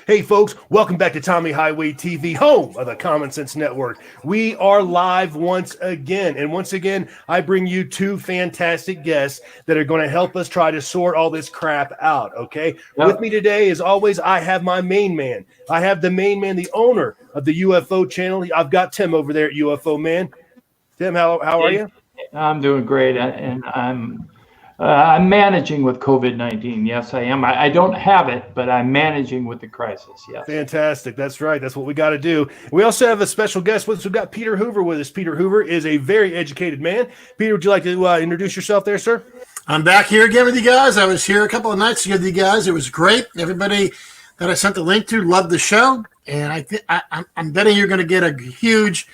Hey, folks, welcome back to Tommy Highway TV, home of the Common Sense Network. We are live once again, and once again, I bring you two fantastic guests that are going to help us try to sort all this crap out, okay? Yep. With me today, as always, I have my main man. I have the main man, the owner of the UFO channel. I've got Tim over there at UFO Man. Tim, how are you? I'm doing great, and I'm managing with COVID-19. Yes, I am. I don't have it, but I'm managing with the crisis. Yes. Fantastic. That's right. That's what we got to do. We also have a special guest with us. We've got Peter Hoover with us. Peter Hoover is a very educated man. Peter, would you like to introduce yourself there, sir? I'm back here again with you guys. I was here a couple of nights ago with you guys. It was great. Everybody that I sent the link to loved the show, and I'm betting you're going to get a huge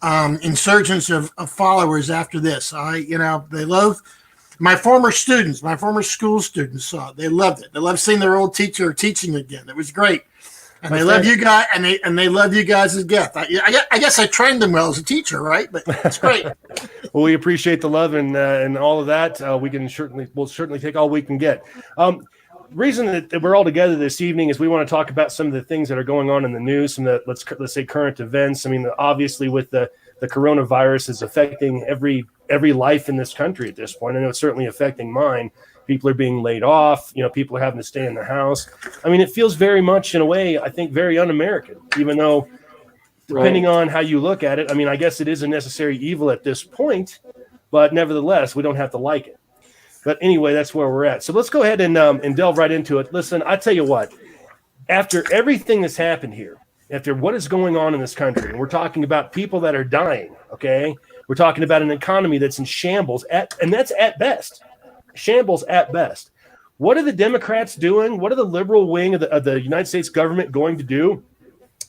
insurgence of followers after this. They love. My former school students saw it. They loved it. They loved seeing their old teacher teaching again. It was great. And they love you guys, and they love you guys as guests. I guess I trained them well as a teacher, right? But it's great. Well, we appreciate the love and all of that. We'll certainly take all we can get. Reason that we're all together this evening is we want to talk about some of the things that are going on in the news, some of the let's say current events. I mean, obviously with the coronavirus is affecting every life in this country at this point. I know it's certainly affecting mine. People are being laid off. People are having to stay in the house. I mean, it feels very much, in a way, I think, very un-American, even though depending on how you look at it, I mean, I guess it is a necessary evil at this point, but nevertheless, we don't have to like it. But anyway, that's where we're at. So let's go ahead and delve right into it. Listen, I tell you what, after everything that's happened here, after what is going on in this country, and we're talking about people that are dying, okay? We're talking about an economy that's in shambles, and that's at best. Shambles at best. What are the Democrats doing? What are the liberal wing of the United States government going to do?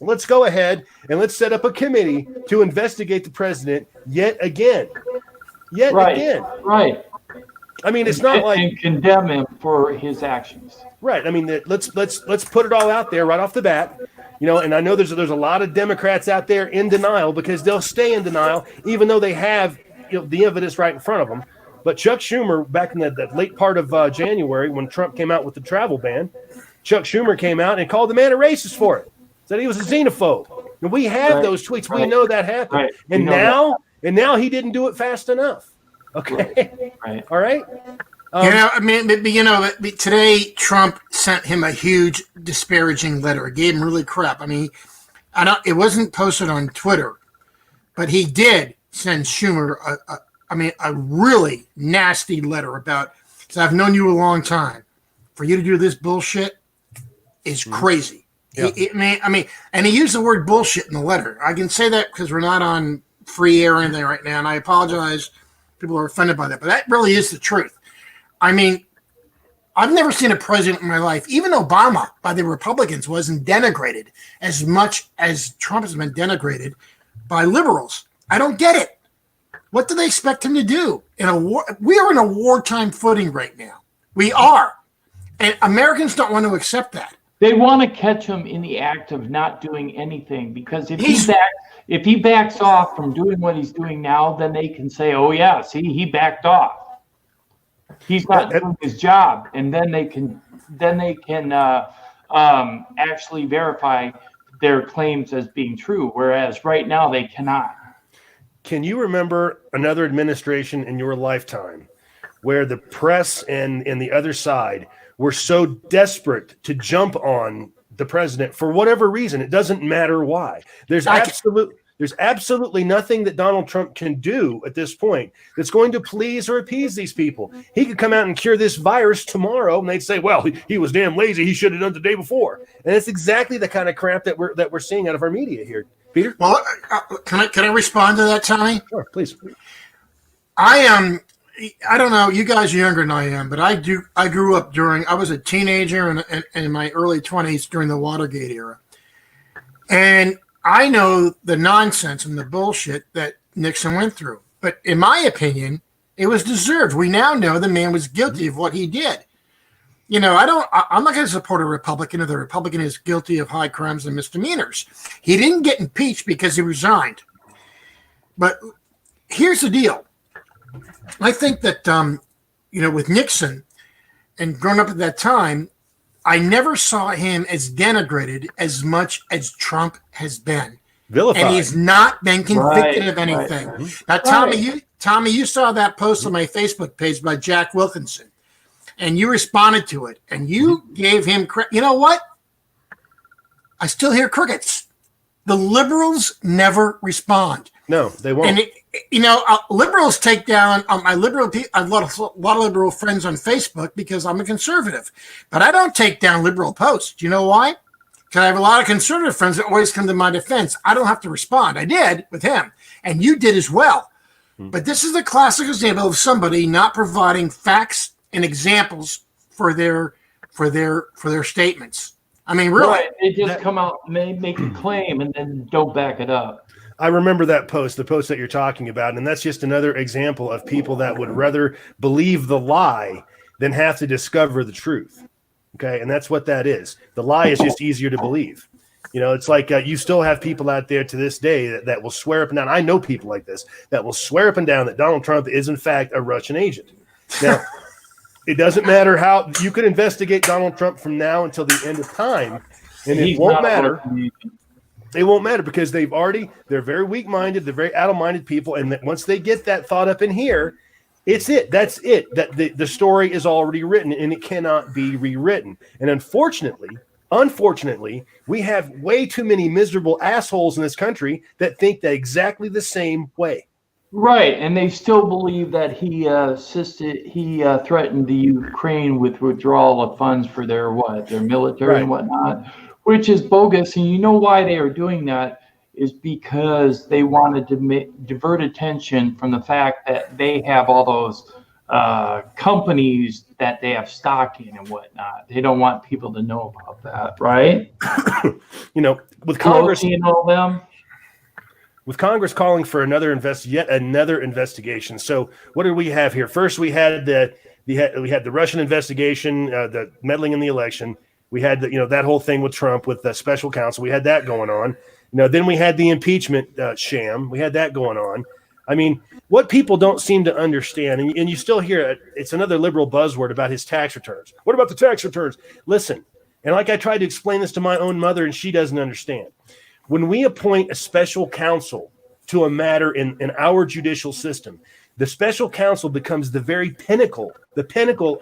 Let's go ahead and let's set up a committee to investigate the president yet again. Right. I mean, it's not like and condemn him for his actions. Right. I mean, let's put it all out there right off the bat. And I know there's a lot of Democrats out there in denial because they'll stay in denial even though they have the evidence right in front of them. But Chuck Schumer, back in the late part of January, when Trump came out with the travel ban, Chuck Schumer came out and called the man a racist for it. Said he was a xenophobe. And we have those tweets. We know that happened. Right. And now he didn't do it fast enough. Okay. Right. All right. Today Trump sent him a huge disparaging letter. It gave him really crap. I mean, it wasn't posted on Twitter, but he did send Schumer a really nasty letter about. So I've known you a long time. For you to do this bullshit is crazy. Yeah. And he used the word bullshit in the letter. I can say that because we're not on free air or anything right now, and I apologize. People are offended by that, but that really is the truth. I mean, I've never seen a president in my life, even Obama by the Republicans wasn't denigrated as much as Trump has been denigrated by liberals. I don't get it. What do they expect him to do? In a war, we are in a wartime footing right now. We are. And Americans don't want to accept that. They want to catch him in the act of not doing anything because if he backs off from doing what he's doing now, then they can say, "Oh yeah, see, he backed off. He's not doing his job," and then they can actually verify their claims as being true. Whereas right now they cannot. Can you remember another administration in your lifetime where the press and the other side were so desperate to jump on the president for whatever reason? It doesn't matter why. There's absolutely nothing that Donald Trump can do at this point that's going to please or appease these people. He could come out and cure this virus tomorrow, and they'd say, "Well, he was damn lazy. He should have done it the day before." And it's exactly the kind of crap that we're seeing out of our media here. Peter, well, can I respond to that, Tommy? Sure, please. I don't know. You guys are younger than I am, but I grew up I was a teenager and in my early 20s during the Watergate era. And I know the nonsense and the bullshit that Nixon went through. But in my opinion, it was deserved. We now know the man was guilty of what he did. I'm not going to support a Republican if the Republican is guilty of high crimes and misdemeanors. He didn't get impeached because he resigned. But here's the deal. I think that, with Nixon and growing up at that time, I never saw him as denigrated as much as Trump has been. Vilified. And he's not been convicted Right, of anything. right. Now, Tommy, you saw that post on my Facebook page by Jack Wilkinson, and you responded to it, and you gave him credit. You know what? I still hear crickets. The liberals never respond. No, they won't. And liberals take down my liberal. I've got a lot of liberal friends on Facebook because I'm a conservative, but I don't take down liberal posts. Do you know why? Because I have a lot of conservative friends that always come to my defense. I don't have to respond. I did with him, and you did as well. But this is a classic example of somebody not providing facts and examples for their statements. I mean, really, Right. They just come out and they make a claim and then don't back it up. I remember that post, the post that you're talking about, and that's just another example of people that would rather believe the lie than have to discover the truth. Okay, and that's what that is. The lie is just easier to believe. You know, it's like you still have people out there to this day that will swear up and down. I know people like this that will swear up and down that Donald Trump is, in fact, a Russian agent. Now, it doesn't matter how you could investigate Donald Trump from now until the end of time, and it won't matter. It won't matter because they're very weak-minded, they're very addle-minded people, and that once they get that thought up in here, it's it. That's it. That the story is already written, and it cannot be rewritten. And unfortunately, we have way too many miserable assholes in this country that think that exactly the same way. Right, and they still believe that he threatened the Ukraine with withdrawal of funds for their military and whatnot, which is bogus. And you know why they are doing that is because they wanted to divert attention from the fact that they have all those companies that they have stock in and whatnot. They don't want people to know about that, right? With Congress Pelosi and all them. With Congress calling for yet another investigation. So what do we have here? First, we had the Russian investigation, the meddling in the election. We had that whole thing with Trump with the special counsel. We had that going on. Then we had the impeachment sham. We had that going on. I mean, what people don't seem to understand, and you still hear it, it's another liberal buzzword about his tax returns. What about the tax returns? Listen, and like I tried to explain this to my own mother, and she doesn't understand. When we appoint a special counsel to a matter in our judicial system, the special counsel becomes the very pinnacle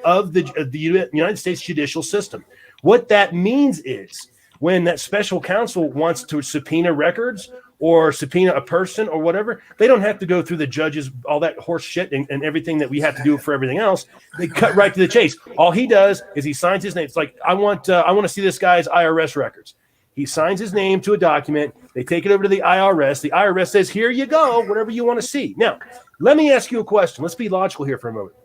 of the United States judicial system. What that means is when that special counsel wants to subpoena records or subpoena a person or whatever, they don't have to go through the judges, all that horse shit and everything that we have to do for everything else. They cut right to the chase. All he does is he signs his name. It's like, I want to see this guy's IRS records. He signs his name to a document. They take it over to the IRS. The IRS says, here you go, whatever you want to see. Now, let me ask you a question. Let's be logical here for a moment.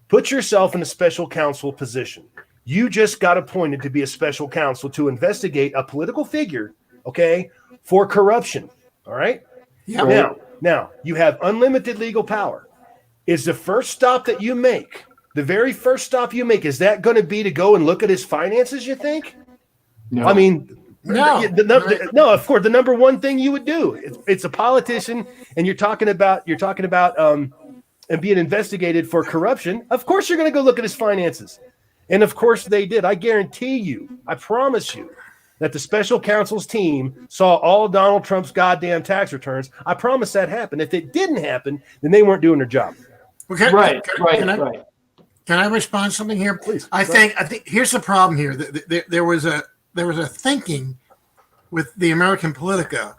Put yourself in a special counsel position. You just got appointed to be a special counsel to investigate a political figure, okay, for corruption, all right? Yeah. Now, you have unlimited legal power. Is the first stop that you make, the very first stop you make, is that going to be to go and look at his finances, you think? No. I mean, no, of course, the number one thing you would do, it's a politician and you're talking about and being investigated for corruption. Of course, you're going to go look at his finances. And of course they did. I guarantee you, I promise you that the special counsel's team saw all Donald Trump's goddamn tax returns. I promise that happened. If it didn't happen, then they weren't doing their job. Okay. Right. Can I respond to something here? Please. I think here's the problem here. There was a thinking with the American Politica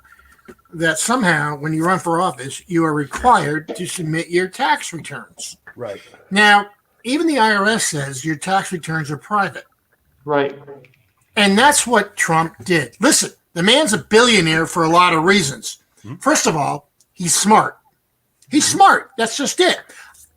that somehow when you run for office, you are required to submit your tax returns. Right. Now, even the IRS says your tax returns are private. Right. And that's what Trump did. Listen, the man's a billionaire for a lot of reasons. Mm-hmm. First of all, he's smart. He's smart. That's just it.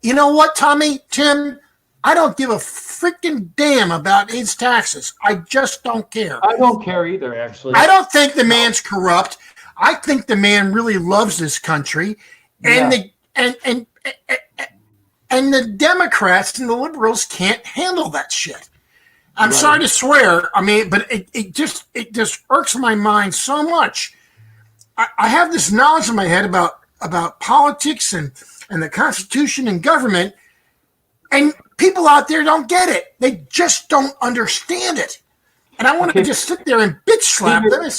You know what, Tim? I don't give a freaking damn about his taxes. I just don't care. I don't care either, actually. I don't think the man's corrupt. I think the man really loves this country. And the Democrats and the liberals can't handle that shit. I'm sorry to swear. I mean, but it just irks my mind so much. I have this knowledge in my head about politics and the Constitution and government, and people out there don't get it. They just don't understand it. And I want to just sit there and bitch slap them.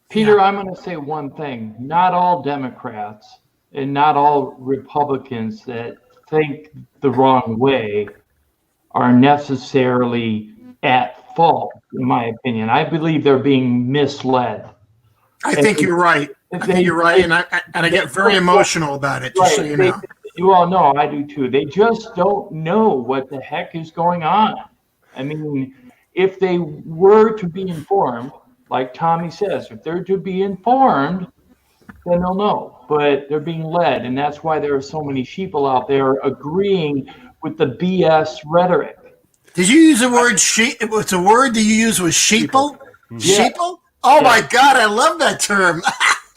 Peter, I'm going to say one thing. Not all Democrats and not all Republicans that think the wrong way are necessarily at fault, in my opinion. I believe they're being misled. I think you're right. I think you're right, and I get very emotional about it, just so you know. You all know I do too. They just don't know what the heck is going on. I mean, if they were to be informed, like Tommy says, if they're to be informed, then they'll know. But they're being led, and that's why there are so many sheeple out there agreeing with the BS rhetoric. Did you use the word sheep? What's the word that you used was sheeple? Yeah. Sheeple? Oh my God, I love that term.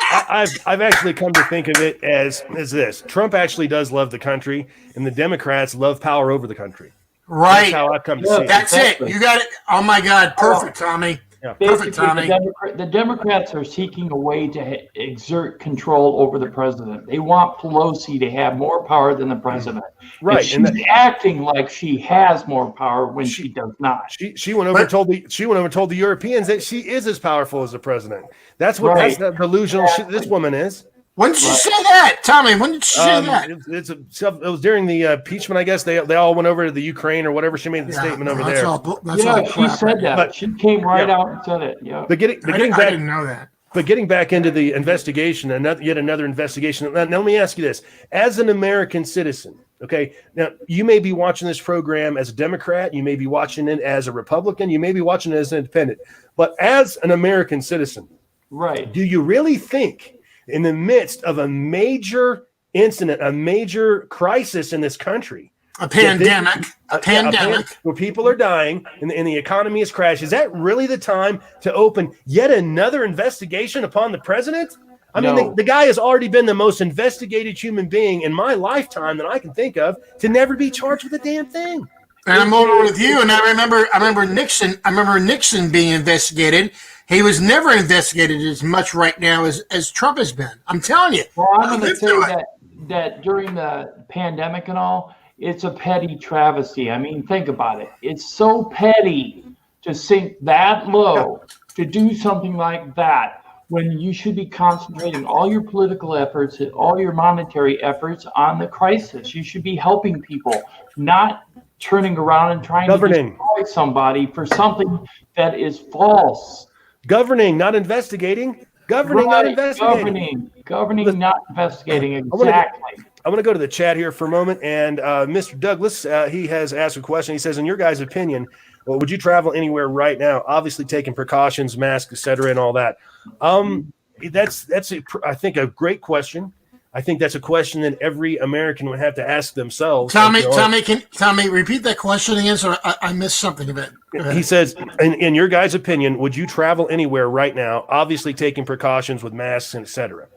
I've actually come to think of it as this. Trump actually does love the country, and the Democrats love power over the country. Right. That's how I've come to see it. That's it. You got it. Oh my God, perfect, Tommy. Yeah. Perfect, Tommy. The Democrats are seeking a way to exert control over the president. They want Pelosi to have more power than the president. Right. And she's acting like she has more power when she does not. She went over and told the Europeans that she is as powerful as the president. That's what that's the delusional shit this woman is. When did she say that, Tommy? When did she say that? It was during the impeachment, I guess. They all went over to the Ukraine or whatever. She made the statement over there. She said that. But she came right out and said it. Yeah. But getting I back, didn't know that. But getting back into the investigation, yet another investigation. Now, let me ask you this: as an American citizen, okay, now you may be watching this program as a Democrat, you may be watching it as a Republican, you may be watching it as an independent, but as an American citizen, right? Do you really think, in the midst of a major incident, a major crisis in this country, a pandemic where people are dying and the economy is crashed, is that really the time to open yet another investigation upon the president? I mean, the guy has already been the most investigated human being in my lifetime that I can think of to never be charged with a damn thing. And I'm over with you. And I remember Nixon. I remember Nixon being investigated. He was never investigated as much right now as Trump has been. I'm telling you. Well, I'm going to say that during the pandemic and all, it's a petty travesty. I mean, think about it. It's so petty to sink that low, to do something like that, when you should be concentrating all your political efforts, all your monetary efforts on the crisis. You should be helping people, not turning around and trying to destroy somebody for something that is false. Governing, not investigating. Governing, not investigating. Governing, not investigating. Exactly. I want to go to the chat here for a moment. And Mr. Douglas, he has asked a question. He says, in your guys' opinion, would you travel anywhere right now? Obviously taking precautions, masks, et cetera, and all that. That's I think, a great question. I think that's a question that every American would have to ask themselves. Tommy, repeat that question again. So I missed something of it. He says, in your guys' opinion, would you travel anywhere right now? Obviously taking precautions with masks and et cetera.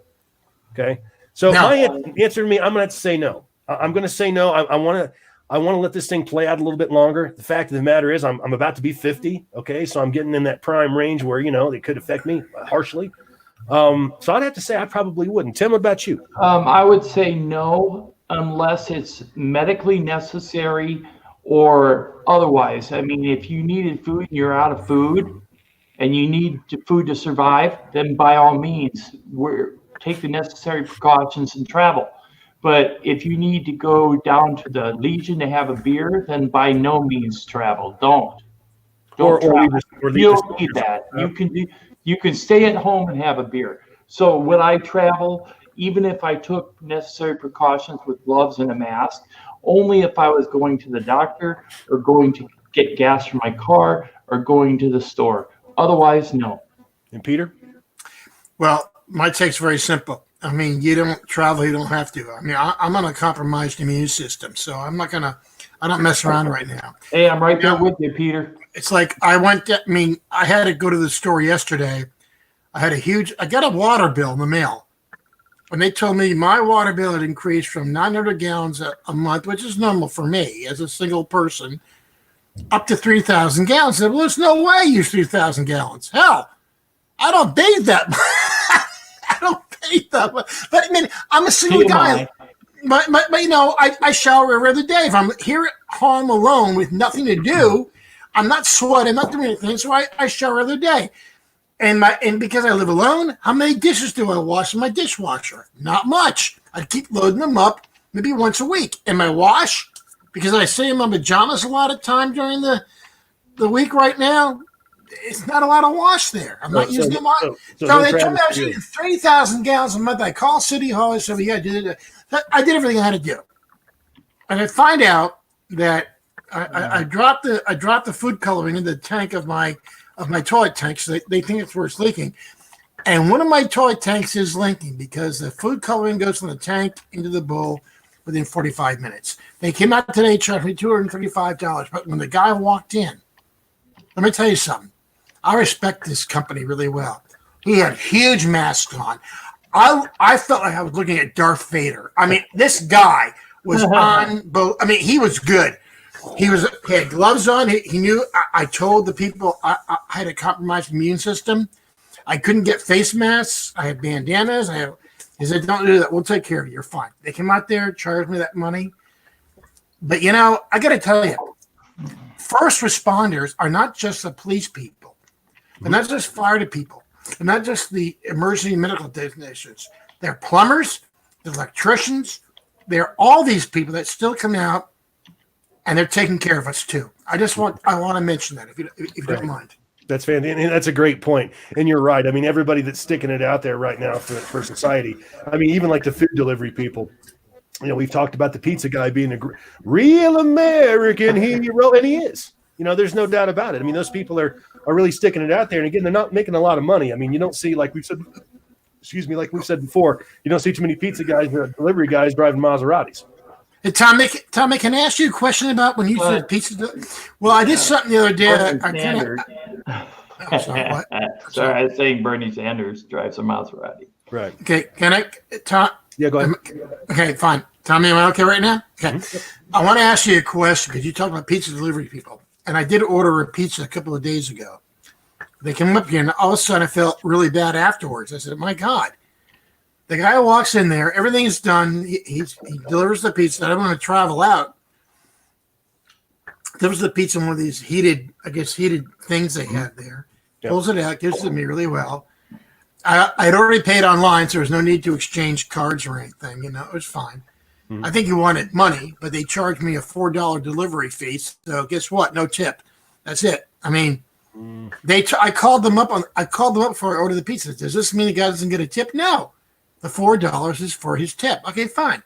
Okay. So my answer to me, I'm going to have to say no. I'm going to say no. I want to let this thing play out a little bit longer. The fact of the matter is I'm about to be 50. Okay. So I'm getting in that prime range where, it could affect me harshly. So I'd have to say I probably wouldn't. Tim, what about you? I would say no, unless it's medically necessary or otherwise. I mean, if you needed food and you're out of food and you need food to survive, then by all means, take the necessary precautions and travel. But if you need to go down to the Legion to have a beer, then by no means travel. Don't travel. You don't need that. You can stay at home and have a beer. So would I travel, even if I took necessary precautions with gloves and a mask, only if I was going to the doctor or going to get gas for my car or going to the store. Otherwise, no. And Peter? Well, my take's very simple. I mean, you don't travel, you don't have to. I mean, I'm on a compromised immune system, so I don't mess around right now. Hey, I'm right there with you, Peter. It's like I had to go to the store yesterday. I got a water bill in the mail. When they told me my water bill had increased from 900 gallons a month, which is normal for me as a single person, up to 3,000 gallons. I said, well, there's no way I use 3,000 gallons. Hell, I don't bathe that much. I don't bathe that much. But I mean, I'm a single guy. But I shower every other day. If I'm here at home alone with nothing to do, I'm not sweating, I'm not doing anything, so I shower every other day. And because I live alone, how many dishes do I wash in my dishwasher? Not much. I keep loading them up maybe once a week. And my wash, because I stay in my pajamas a lot of time during the week right now, it's not a lot of wash there. I'm not using them on. So they told me I was using 30,000 gallons a month. I called City Hall and said, yeah, I did everything I had to do. And I find out that I dropped the food coloring in the tank of my toilet tank, so they think it's where it's leaking. And one of my toilet tanks is leaking because the food coloring goes from the tank into the bowl within 45 minutes. They came out today, charged me $235. But when the guy walked in, let me tell you something. I respect this company really well. He had huge masks on. I felt like I was looking at Darth Vader. I mean, this guy was on both. I mean, he was good. He had gloves on. He knew. I told the people I had a compromised immune system. I couldn't get face masks. I had bandanas. He said, "Don't do that. We'll take care of you. You're fine." They came out there, charged me that money. But I got to tell you, first responders are not just the police people. They're not just fire people. They're not just the emergency medical technicians. They're plumbers, they're electricians. They're all these people that still come out, and they're taking care of us too. I want to mention that if you don't mind. That's fantastic. And that's a great point. And you're right. I mean, everybody that's sticking it out there right now for society. I mean, even like the food delivery people. We've talked about the pizza guy being a real American hero, and he is. There's no doubt about it. I mean, those people are really sticking it out there. And again, they're not making a lot of money. I mean, you don't see, like we've said before, you don't see too many pizza guys or delivery guys driving Maseratis. Hey, Tommy, can I ask you a question about when you said pizza? Well, I did something the other day. I'm sorry, what? Sorry, I was saying Bernie Sanders drives a Maserati. Right. Okay, can I, Tom? Yeah, go ahead. Okay, fine. Tommy, am I okay right now? Okay. I want to ask you a question because you talked about pizza delivery people. And I did order a pizza a couple of days ago. They came up here, and all of a sudden I felt really bad afterwards. I said, my God. The guy walks in there. Everything is done. He delivers the pizza. I don't want to travel out. Delivers the pizza in one of these heated things they had there. Yep. Pulls it out, gives it to me really well. I'd already paid online, so there was no need to exchange cards or anything. It was fine. Mm-hmm. I think he wanted money, but they charged me a $4 delivery fee. So guess what? No tip. That's it. I mean, I called them up before I ordered the pizza. Does this mean the guy doesn't get a tip? No. The $4 is for his tip. Okay, fine.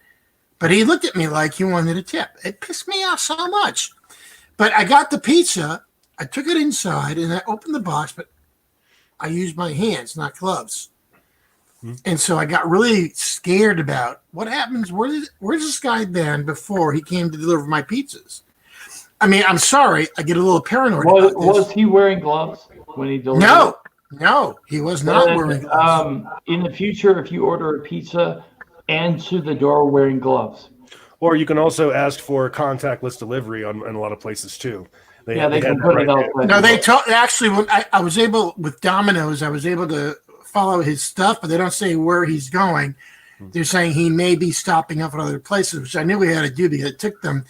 But he looked at me like he wanted a tip. It pissed me off so much. But I got the pizza. I took it inside and I opened the box, but I used my hands, not gloves. And so I got really scared about what happens. Where's this guy been before he came to deliver my pizzas? I mean, I'm sorry. I get a little paranoid about this. Was he wearing gloves when he delivered? No, he was not wearing gloves. In the future, if you order a pizza, answer the door wearing gloves. Or you can also ask for contactless delivery in a lot of places too. They can put it out. No, actually, when I was able, with Domino's, I was able to follow his stuff, but they don't say where he's going. They're saying he may be stopping up at other places, which I knew we had to do because it took them.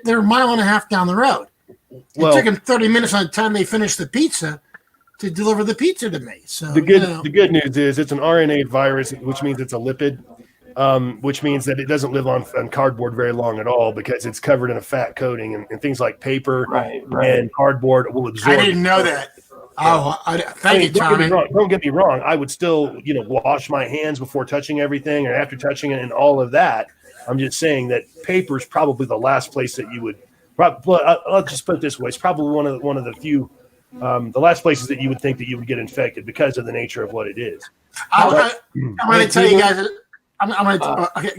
They're a mile and a half down the road. It took them 30 minutes on the time they finished the pizza to deliver the pizza to me. So the good news is it's an RNA virus, which means it's a lipid, which means that it doesn't live on cardboard very long at all because it's covered in a fat coating and things like paper and cardboard will absorb. I didn't know that. Thank you, Tommy. Don't get me wrong. I would still, wash my hands before touching everything or after touching it and all of that. I'm just saying that paper is probably the last place that you would. I'll just put it this way: it's probably one of the few, the last places that you would think that you would get infected because of the nature of what it is. I'm going to tell you guys. Okay,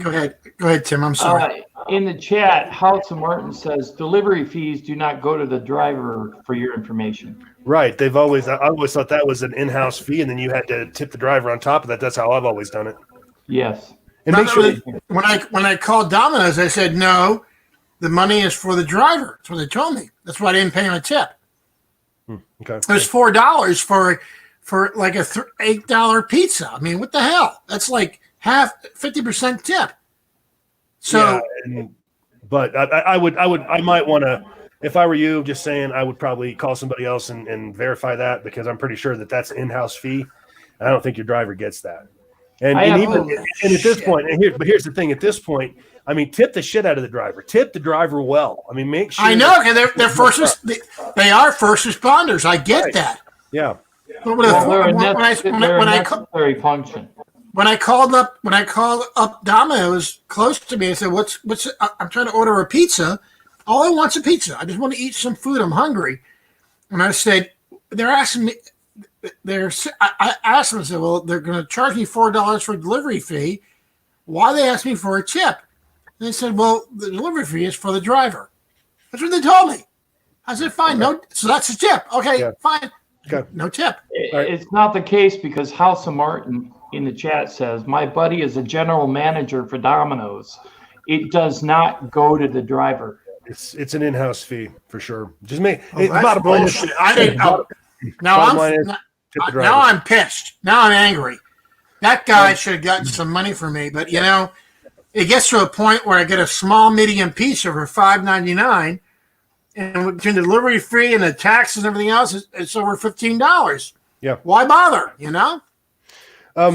go ahead, Tim. I'm sorry. In the chat, House and Martin says delivery fees do not go to the driver for your information. Right. I always thought that was an in-house fee, and then you had to tip the driver on top of that. That's how I've always done it. Yes. And make sure when I called Domino's, I said no, the money is for the driver. That's what they told me. That's why I didn't pay him a tip. Okay. It was $4 for like a $8 pizza. I mean, what the hell? That's like 50% tip. So, but I might want to, if I were you, just saying, I would probably call somebody else and verify that, because I'm pretty sure that's an in-house fee. And I don't think your driver gets that. And at this point, here's the thing: at this point, I mean, tip the shit out of the driver. Tip the driver well. I mean, make sure. I know, and they are first responders. I get that. Yeah. But they're a necessary function. When I called up Domino's close to me, I said, "What's? I'm trying to order a pizza. All I want's a pizza. I just want to eat some food. I'm hungry." And I said, "They're asking me." I asked them, I said, "Well, they're going to charge me $4 for a delivery fee. Why they ask me for a tip?" And they said, "Well, the delivery fee is for the driver." That's what they told me. I said, "Fine, no." So that's a tip. Okay, fine. Okay. No tip. It's not the case, because House of Martin in the chat says, "My buddy is a general manager for Domino's. It does not go to the driver." It's an in-house fee for sure. Just make bullshit. I didn't know. Now I'm pissed. Now I'm angry. That guy should have gotten some money from me. But, it gets to a point where I get a small medium pizza for $5.99, and between the delivery fee and the taxes and everything else, it's over $15. Yeah. Why bother,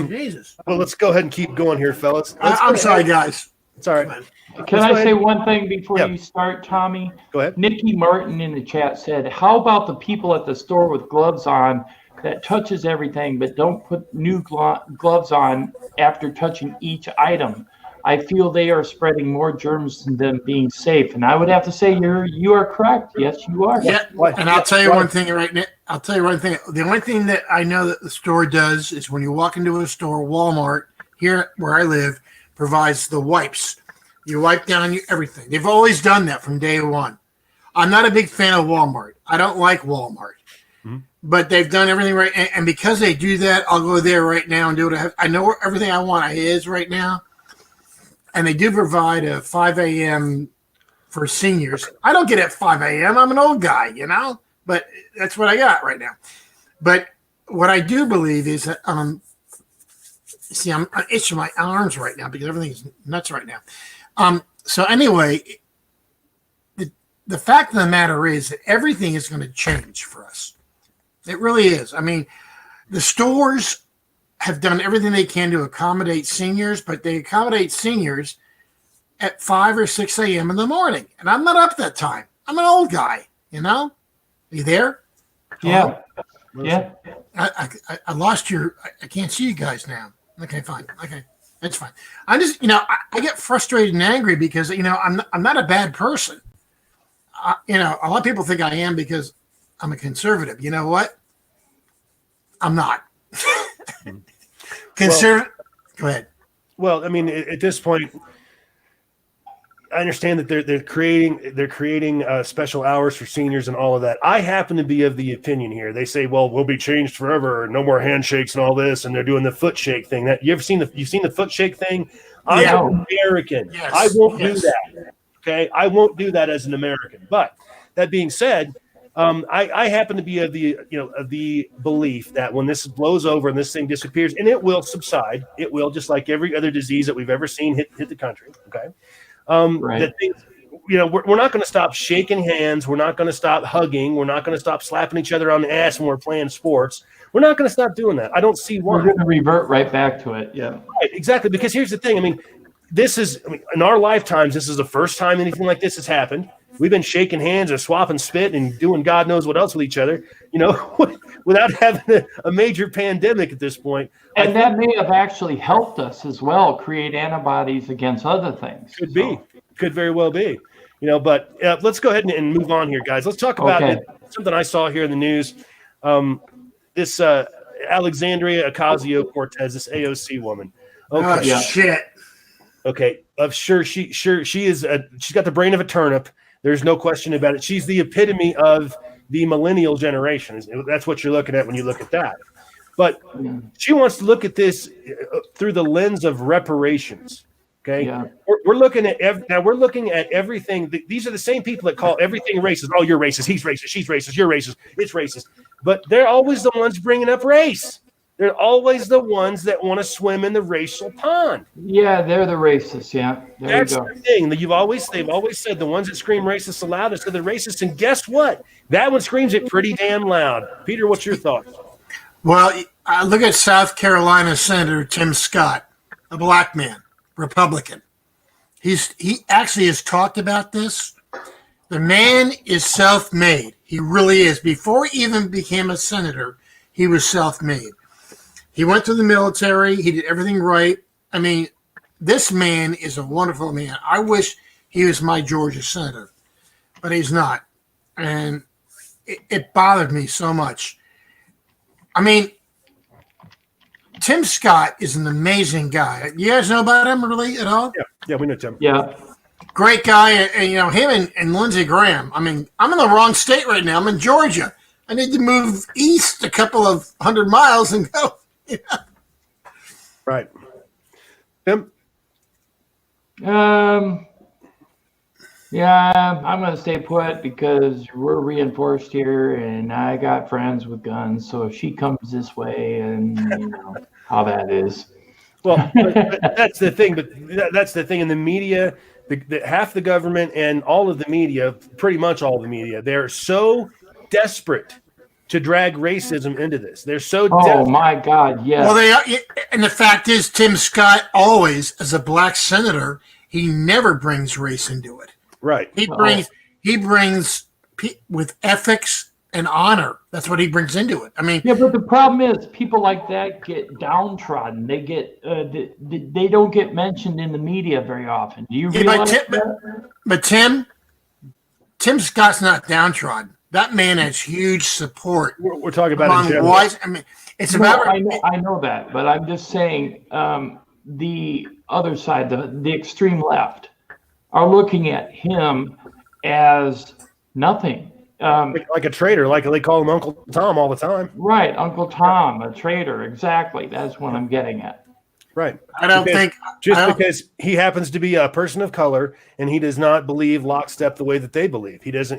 Jesus. Well, let's go ahead and keep going here, fellas. I'm sorry, guys. It's all right. Can I say one thing before you start, Tommy? Go ahead. Nikki Martin in the chat said, "How about the people at the store with gloves on that touches everything but don't put new gloves on after touching each item? I feel they are spreading more germs than them being safe." And I would have to say you are correct. Yes, you are. Yeah, and I'll tell you one thing right now. The only thing that I know that the store does is when you walk into a store, Walmart, here where I live, provides the wipes. You wipe down everything. They've always done that from day one. I'm not a big fan of Walmart. I don't like Walmart. Mm-hmm. But they've done everything right. And because they do that, I'll go there right now and do what I know everything I want is right now. And they do provide a 5 a.m. for seniors. I don't get it at 5 a.m. I'm an old guy, but that's what I got right now. But what I do believe is that, see, I'm itching my arms right now because everything's nuts right now. So anyway, the fact of the matter is that everything is going to change for us. It really is. I mean, the stores have done everything they can to accommodate seniors, but they accommodate seniors at 5 or 6 a.m. in the morning. And I'm not up that time. I'm an old guy, Are you there? Yeah. Yeah. I lost I can't see you guys now. Okay, fine. Okay. That's fine. I just, I get frustrated and angry because, I'm not a bad person. A lot of people think I am because I'm a conservative. You know what? I'm not. Conservative. Go ahead. Well, I mean, at this point, I understand that they're creating special hours for seniors and all of that. I happen to be of the opinion here. They say, "Well, we'll be changed forever. No more handshakes and all this," and they're doing the foot shake thing. That you've seen the foot shake thing? I'm an American. Yes. I won't do that. Okay, I won't do that as an American. But that being said, I happen to be of the belief that when this blows over and this thing disappears, and it will subside, it will, just like every other disease that we've ever seen hit the country. Okay. Right. That things, we're not going to stop shaking hands. We're not going to stop hugging. We're not going to stop slapping each other on the ass when we're playing sports. We're not going to stop doing that. I don't see why. We're going to revert right back to it. Yeah. Right, exactly. Because here's the thing. I mean, in our lifetimes, this is the first time anything like this has happened. We've been shaking hands and swapping spit and doing God knows what else with each other, without having a major pandemic at this point. And that may have actually helped us as well create antibodies against other things. Could very well be, but let's go ahead and move on here, guys. Let's talk about something I saw here in the news. This Alexandria Ocasio-Cortez, this AOC woman. Okay. Oh, shit. Okay. She is. She's got the brain of a turnip. There's no question about it. She's the epitome of the millennial generation. That's what you're looking at when you look at that. But she wants to look at this through the lens of reparations. Okay, yeah. We're looking at everything. These are the same people that call everything racist. Oh, you're racist. He's racist. She's racist. You're racist. It's racist. But they're always the ones bringing up race. They're always the ones that want to swim in the racial pond. Yeah, they're the racists. Yeah, there That's you go. the thing that they've always said the ones that scream racist the loudest are the racists. And guess what? That one screams it pretty damn loud. Peter, what's your thoughts? Well, I look at South Carolina Senator Tim Scott, a black man, Republican. He actually has talked about this. The man is self-made. He really is. Before he even became a senator, he was self-made. He went to the military. He did everything right. I mean, this man is a wonderful man. I wish he was my Georgia senator, but he's not. And it bothered me so much. I mean, Tim Scott is an amazing guy. You guys know about him really at all? Yeah, we know Tim. Yeah. Great guy. And you know, him and Lindsey Graham. I mean, I'm in the wrong state right now. I'm in Georgia. I need to move east a couple of 100 miles and go. Yeah. Right. Tim? Yeah, I'm going to stay put because we're reinforced here and I got friends with guns. So if she comes this way, and you know how that is. Well, but that's the thing. But that's the thing in the media. Half the government and all of the media, pretty much all the media, they're so desperate to drag racism into this. They're so desperate. My God, yes. Well, they are, and the fact is, Tim Scott always, as a black senator, he never brings race into it. Right. He brings with ethics and honor. That's what he brings into it. I mean, yeah, but the problem is people like that get downtrodden. They get they don't get mentioned in the media very often. Do you realize that? But Tim Scott's not downtrodden. That man has huge support. We're talking about in general. I mean, it's about. I know that, but I'm just saying the other side, the extreme left, are looking at him as nothing. Like a traitor, like they call him Uncle Tom all the time. Right, Uncle Tom, a traitor. Exactly. That's what I'm getting at. Right. Because he happens to be a person of color and he does not believe lockstep the way that they believe. He doesn't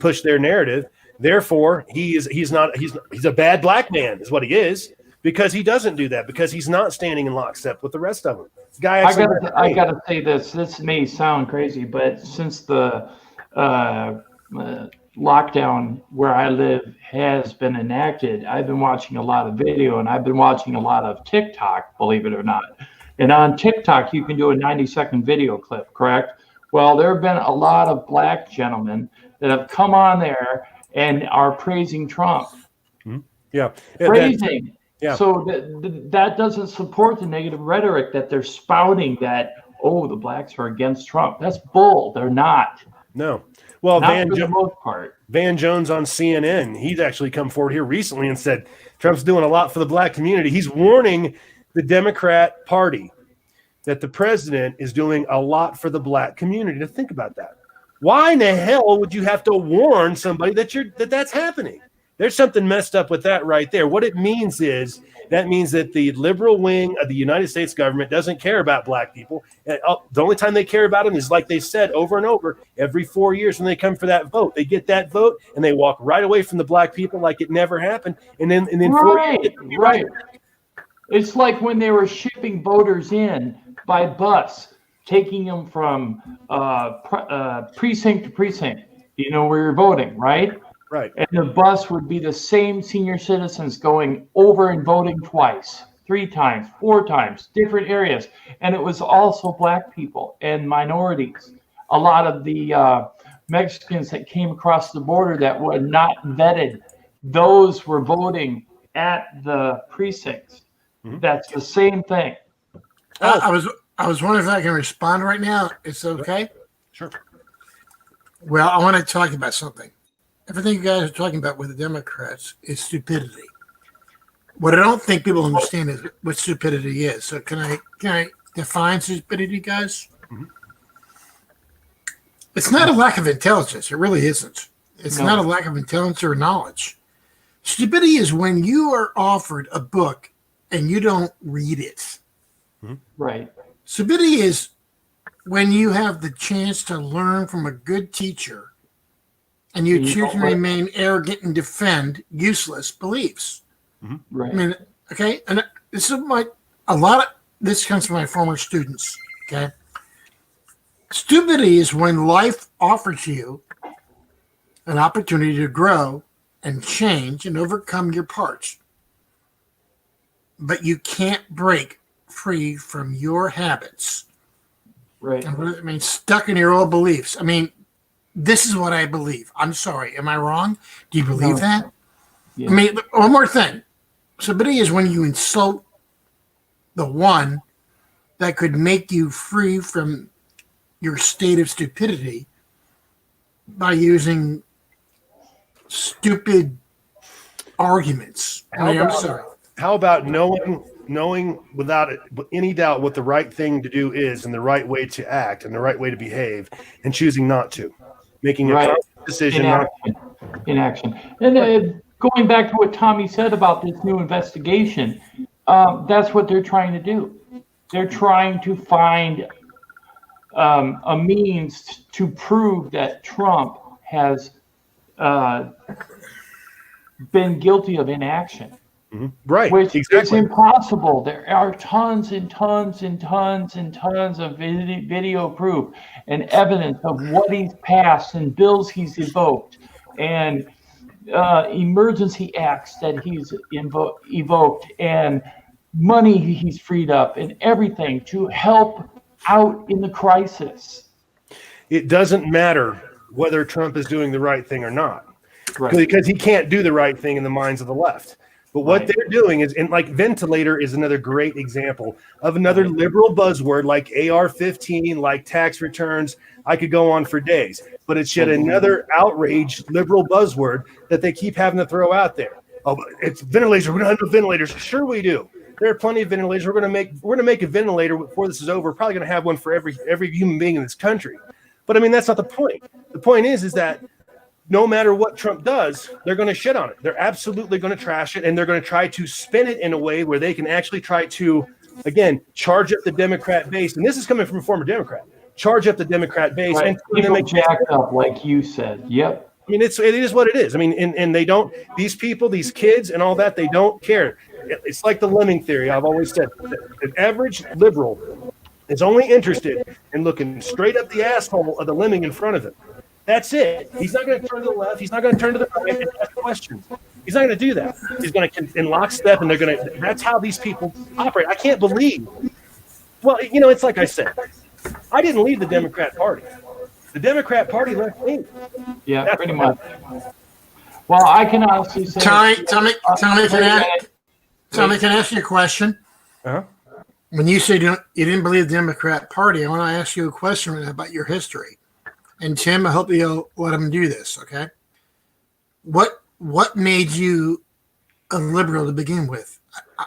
push their narrative. Therefore, he's a bad black man is what he is, because he doesn't do that, because he's not standing in lockstep with the rest of them. I gotta say this. This may sound crazy, but since the lockdown where I live has been enacted, I've been watching a lot of video and I've been watching a lot of TikTok, believe it or not. And on TikTok, you can do a 90-second video clip, correct? Well, there have been a lot of black gentlemen that have come on there and are praising Trump. Mm-hmm. Yeah. Praising. Yeah. So that doesn't support the negative rhetoric that they're spouting that, the blacks are against Trump. That's bull. They're not. No. Well, not for the most part. Van Jones on CNN, he's actually come forward here recently and said Trump's doing a lot for the black community. He's warning the Democrat Party that the president is doing a lot for the black community. To think about that. Why in the hell would you have to warn somebody that's happening? There's something messed up with that right there. What it means is that the liberal wing of the United States government doesn't care about black people. And the only time they care about them is, like they said over and over, every 4 years when they come for that vote. They get that vote and they walk right away from the black people like it never happened. And then right. It's like when they were shipping voters in by bus, taking them from precinct to precinct. You know where you're voting, right? Right. And the bus would be the same senior citizens going over and voting twice, 3 times, 4 times, different areas. And it was also black people and minorities. A lot of the Mexicans that came across the border that were not vetted, those were voting at the precincts. Mm-hmm. That's the same thing. I was wondering if I can respond right now. It's okay? Sure. Well, I want to talk about something. Everything you guys are talking about with the Democrats is stupidity. What I don't think people understand is what stupidity is. So can I define stupidity, guys? Mm-hmm. It's not a lack of intelligence. It really isn't. It's not a lack of intelligence or knowledge. Stupidity is when you are offered a book and you don't read it. Mm-hmm. Right. Stupidity is when you have the chance to learn from a good teacher and you choose to remain arrogant and defend useless beliefs. Right. I mean, okay, and this is this comes from my former students. Okay, stupidity is when life offers you an opportunity to grow and change and overcome your parts, but you can't break free from your habits. Right. I mean, stuck in your old beliefs. I mean, this is what I believe. I'm sorry. Am I wrong? Do you believe No. that? Yeah. I mean, one more thing. Stupidity is when you insult the one that could make you free from your state of stupidity by using stupid arguments. I'm sorry. How about knowing without any doubt what the right thing to do is and the right way to act and the right way to behave and choosing not to, making a conscious decision. Inaction. And going back to what Tommy said about this new investigation, that's what they're trying to do. They're trying to find a means to prove that Trump has been guilty of inaction. Right. Which exactly. is impossible. There are tons and tons and tons and tons of video proof and evidence of what he's passed and bills he's evoked and emergency acts that he's evoked and money he's freed up and everything to help out in the crisis. It doesn't matter whether Trump is doing the right thing or not, Right. because he can't do the right thing in the minds of the left. But what they're doing is, and like ventilator is another great example of another liberal buzzword like AR-15, like tax returns. I could go on for days, but it's yet another outrage liberal buzzword that they keep having to throw out there. Oh, it's ventilators. We're going to have ventilators. Sure, we do. There are plenty of ventilators. We're going to make a ventilator before this is over. We're probably going to have one for every human being in this country. But I mean, that's not the point. The point is that no matter what Trump does, they're going to shit on it. They're absolutely going to trash it, and they're going to try to spin it in a way where they can actually try to, again, charge up the Democrat base. And this is coming from a former Democrat. Charge up the Democrat base. Right. And People jacked up, like you said. Yep. I mean, it is what it is. I mean, and they don't, these people, these kids and all that, they don't care. It's like the lemming theory. I've always said the average liberal is only interested in looking straight up the asshole of the lemming in front of him. That's it. He's not going to turn to the left. He's not going to turn to the right and ask questions. He's not going to do that. He's going to in lockstep, and they're going to. That's how these people operate. I can't believe. Well, you know, it's like I said. I didn't leave the Democrat Party. The Democrat Party left me. Yeah, that's pretty much. Well, I can honestly say. Tommy, can I ask you a question? Uh-huh. When you said you didn't believe the Democrat Party, I want to ask you a question about your history. And Tim, I hope you'll let him do this, okay? What made you a liberal to begin with?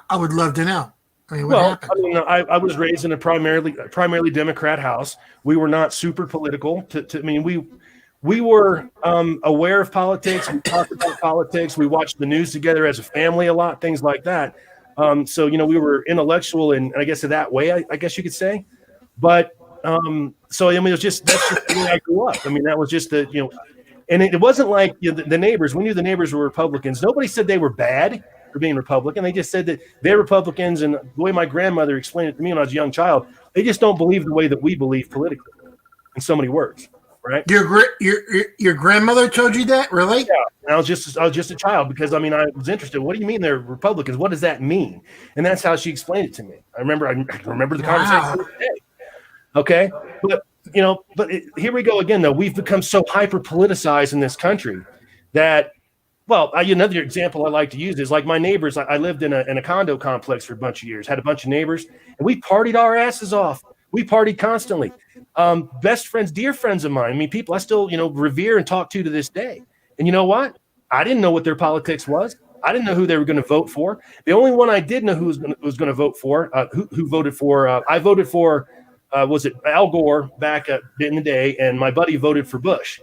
I would love to know. I mean, what happened? I mean, I was raised in a primarily Democrat house. We were not super political. I mean, we were aware of politics. We talked about politics. We watched the news together as a family a lot, things like that. So, you know, we were intellectual, and I guess in that way, I guess you could say. But so I mean, that's just the way I grew up. I mean, that was just and it wasn't like the neighbors. We knew the neighbors were Republicans. Nobody said they were bad for being Republican. They just said that they're Republicans, and the way my grandmother explained it to me when I was a young child, they just don't believe the way that we believe politically. In so many words, right? Your grandmother told you that, really? Yeah. And I was just a child because I mean I was interested. What do you mean they're Republicans? What does that mean? And that's how she explained it to me. I remember the conversation today. Okay, but here we go again. Though we've become so hyper politicized in this country that, well, another example I like to use is like my neighbors. I lived in a condo complex for a bunch of years. Had a bunch of neighbors, and we partied our asses off. We partied constantly. Best friends, dear friends of mine. I mean, people I still revere and talk to this day. And you know what? I didn't know what their politics was. I didn't know who they were going to vote for. The only one I did know who was going to vote for, who voted for. I voted for. Was it Al Gore back in the day, and my buddy voted for Bush.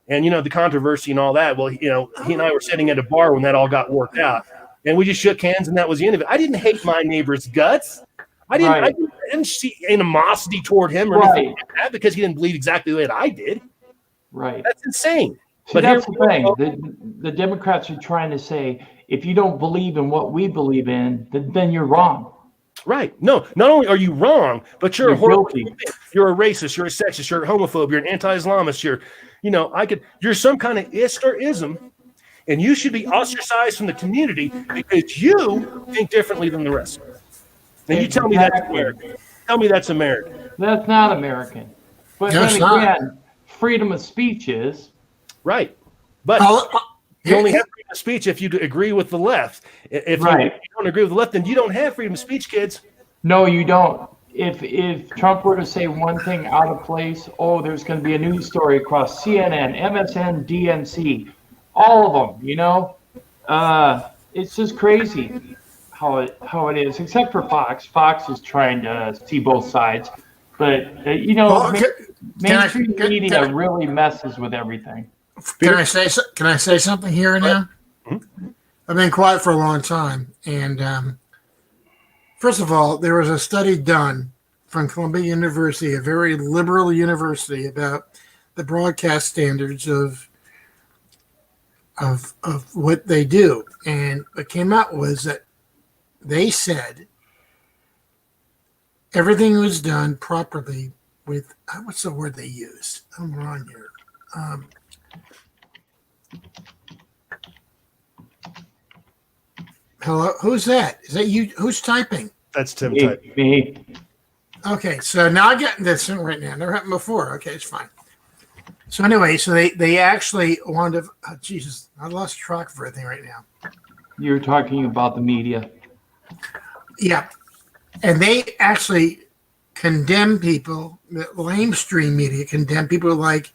And, the controversy and all that, well, he and I were sitting at a bar when that all got worked out, and we just shook hands, and that was the end of it. I didn't hate my neighbor's guts. I didn't see animosity toward him or anything like that because he didn't believe exactly the way that I did. Right. That's insane. But that's the thing. The Democrats are trying to say if you don't believe in what we believe in, then you're wrong. Right. No, not only are you wrong, but you're a horrible guilty. human being. You're a racist, you're a sexist, you're a homophobe, you're an anti-Islamist, you're some kind of ist or ism, and you should be ostracized from the community because you think differently than the rest. And you tell me that's American. Tell me that's American. That's not American. But No, then it's again, not. freedom of speech is. Right. But you only have freedom of speech if you agree with the left. If you don't agree with the left, then you don't have freedom of speech, kids. No, you don't. If Trump were to say one thing out of place, there's going to be a news story across CNN, MSN, DNC, all of them. It's just crazy how it is. Except for Fox. Fox is trying to see both sides, but mainstream media really messes with everything. Can I say something here now? Mm-hmm. I've been quiet for a long time, and first of all, there was a study done from Columbia University, a very liberal university, about the broadcast standards of what they do, and what came out was that they said everything was done properly with what's the word they used? I'm wrong here. Hello, who's that? Is that you? Who's typing? That's Tim typing. Me. Okay, so now I'm getting this in right now. Never happened before. Okay, it's fine. So anyway, so they actually wanted to. Oh, Jesus, I lost track of everything right now. You're talking about the media. Yeah, and they actually condemn people. The lamestream media condemn people like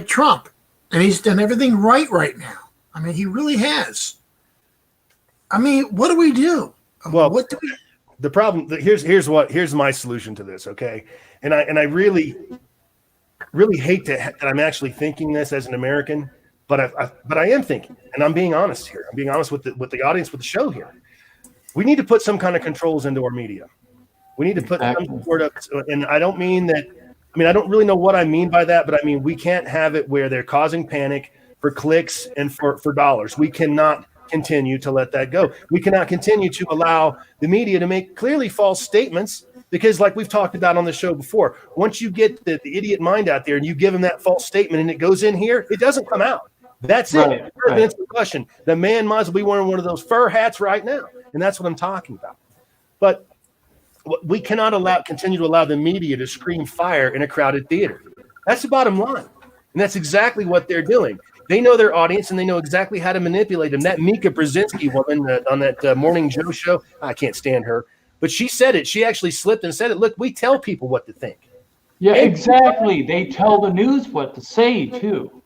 Trump, and he's done everything right now. I mean, he really has. I mean, what do we do? Well, what do we? The problem here's my solution to this. Okay, and I really hate that I'm actually thinking this as an American, but I am thinking, and I'm being honest here. I'm being honest with the audience, with the show here. We need to put some kind of controls into our media. We need to put some sort of, and I don't mean that. I mean, I don't really know what I mean by that, but I mean we can't have it where they're causing panic for clicks and for dollars. We cannot continue to let that go. We cannot continue to allow the media to make clearly false statements, because like we've talked about on the show before, once you get the idiot mind out there and you give them that false statement and it goes in here, it doesn't come out. That's it. That's the question. The man might as well be wearing one of those fur hats right now. And that's what I'm talking about. But we cannot continue to allow the media to scream fire in a crowded theater. That's the bottom line. And that's exactly what they're doing. They know their audience, and they know exactly how to manipulate them. That Mika Brzezinski woman on that Morning Joe show, I can't stand her. But she said it. She actually slipped and said it. Look, we tell people what to think. Yeah, exactly. They tell the news what to say, too.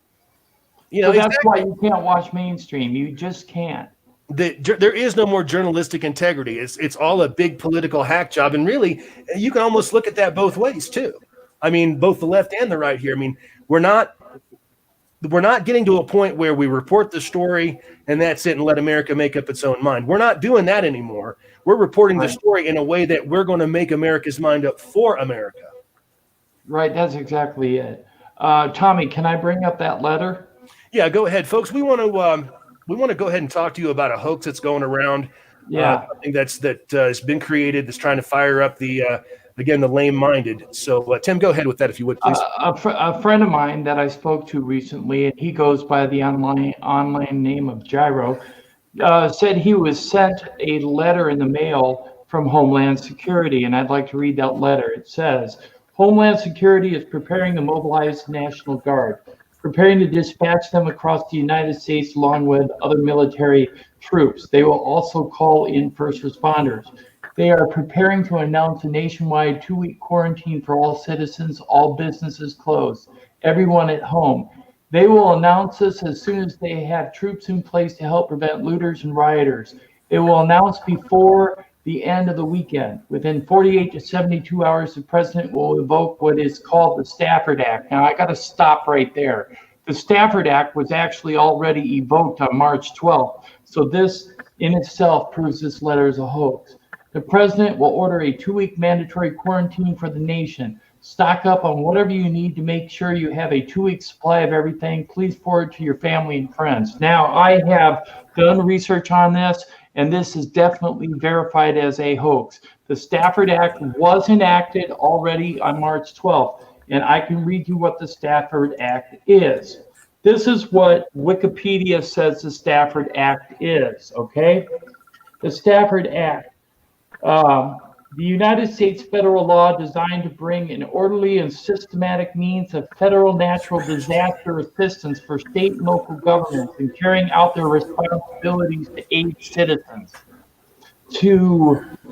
That's why you can't watch mainstream. You just can't. There is no more journalistic integrity. It's all a big political hack job. And really, you can almost look at that both ways, too. I mean, both the left and the right here. I mean, we're not getting to a point where we report the story and that's it and let America make up its own mind. We're not doing that anymore. We're reporting the story in a way that we're going to make America's mind up for America. Right. That's exactly it. Tommy, can I bring up that letter? Yeah, go ahead, folks. We want to go ahead and talk to you about a hoax that's going around. Yeah. Something that has been created that's trying to fire up the lame-minded. So, Tim, go ahead with that if you would, please. A friend of mine that I spoke to recently, and he goes by the online name of Gyro, said he was sent a letter in the mail from Homeland Security, and I'd like to read that letter. It says, Homeland Security is preparing to mobilize the National Guard, preparing to dispatch them across the United States along with other military troops. They will also call in first responders. They are preparing to announce a nationwide 2-week quarantine for all citizens, all businesses closed, everyone at home. They will announce this as soon as they have troops in place to help prevent looters and rioters. They will announce before the end of the weekend. Within 48 to 72 hours, the president will evoke what is called the Stafford Act. Now, I got to stop right there. The Stafford Act was actually already evoked on March 12th. So this in itself proves this letter is a hoax. The president will order a 2-week mandatory quarantine for the nation. Stock up on whatever you need to make sure you have a 2-week supply of everything. Please forward to your family and friends. Now, I have done research on this, and this is definitely verified as a hoax. The Stafford Act was enacted already on March 12th, and I can read you what the Stafford Act is. This is what Wikipedia says the Stafford Act is, okay? The Stafford Act. The United States federal law designed to bring an orderly and systematic means of federal natural disaster assistance for state and local governments in carrying out their responsibilities to aid citizens.